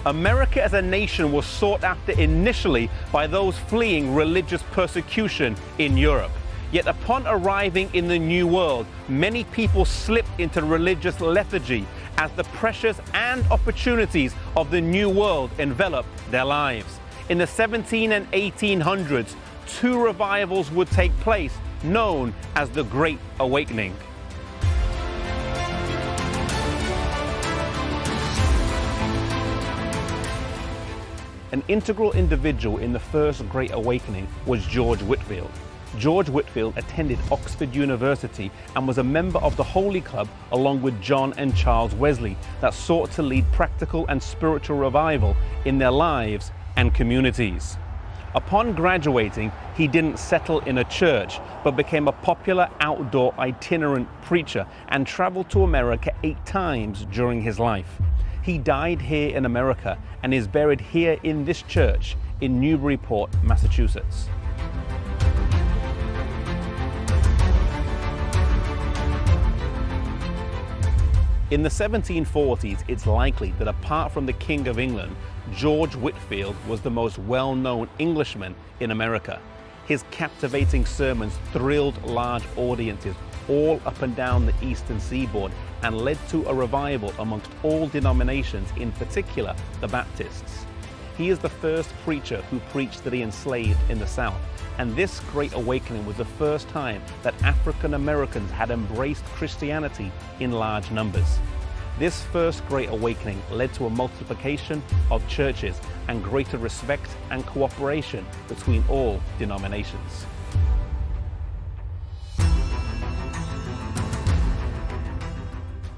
America as a nation was sought after initially by those fleeing religious persecution in Europe. Yet upon arriving in the New World, many people slipped into religious lethargy as the pressures and opportunities of the New World enveloped their lives. In the 1700s and 1800s, two revivals would take place, known as the Great Awakening. An integral individual in the First Great Awakening was George Whitefield. George Whitefield attended Oxford University and was a member of the Holy Club along with John and Charles Wesley that sought to lead practical and spiritual revival in their lives and communities. Upon graduating, he didn't settle in a church, but became a popular outdoor itinerant preacher and traveled to America 8 times during his life. He died here in America and is buried here in this church in Newburyport, Massachusetts. In the 1740s, it's likely that apart from the King of England, George Whitefield was the most well-known Englishman in America. His captivating sermons thrilled large audiences all up and down the eastern seaboard and led to a revival amongst all denominations, in particular the Baptists. He is the first preacher who preached to the enslaved in the South, and this Great Awakening was the first time that African Americans had embraced Christianity in large numbers. This First Great Awakening led to a multiplication of churches and greater respect and cooperation between all denominations.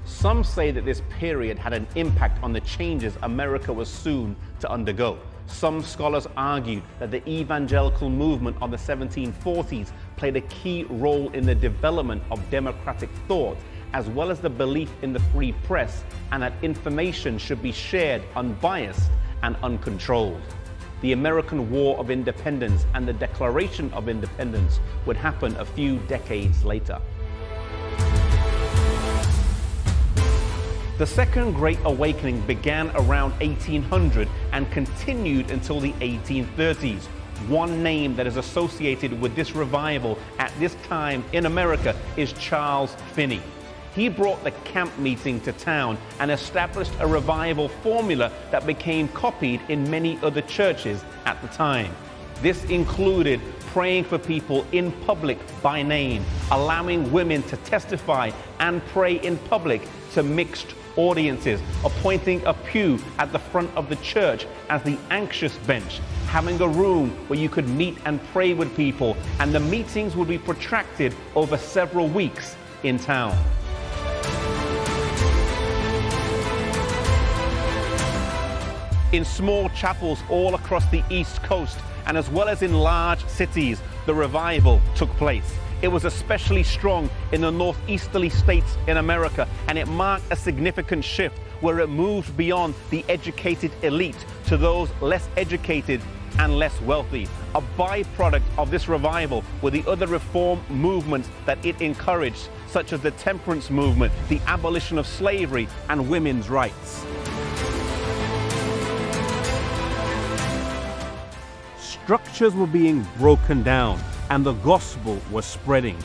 Some say that this period had an impact on the changes America was soon to undergo. Some scholars argued that the evangelical movement of the 1740s played a key role in the development of democratic thought, as well as the belief in the free press and that information should be shared unbiased and uncontrolled. The American War of Independence and the Declaration of Independence would happen a few decades later. The Second Great Awakening began around 1800 and continued until the 1830s. One name that is associated with this revival at this time in America is Charles Finney. He brought the camp meeting to town and established a revival formula that became copied in many other churches at the time. This included praying for people in public by name, allowing women to testify and pray in public to mixed audiences, appointing a pew at the front of the church as the anxious bench, having a room where you could meet and pray with people, and the meetings would be protracted over several weeks in town. In small chapels all across the East Coast, and as well as in large cities, the revival took place. It was especially strong in the northeasterly states in America, and it marked a significant shift where it moved beyond the educated elite to those less educated and less wealthy. A byproduct of this revival were the other reform movements that it encouraged, such as the temperance movement, the abolition of slavery, and women's rights. Structures were being broken down, and the gospel was spreading.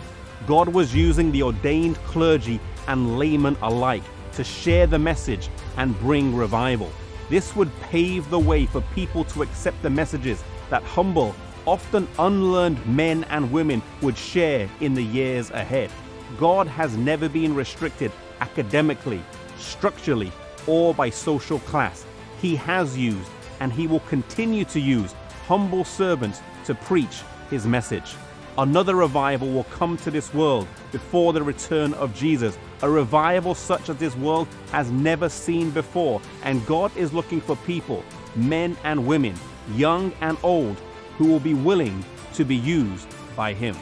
God was using the ordained clergy and laymen alike to share the message and bring revival. This would pave the way for people to accept the messages that humble, often unlearned men and women would share in the years ahead. God has never been restricted academically, structurally, or by social class. He has used, and he will continue to use, humble servants to preach his message. Another revival will come to this world before the return of Jesus, a revival such as this world has never seen before, and God is looking for people, men and women, young and old, who will be willing to be used by him.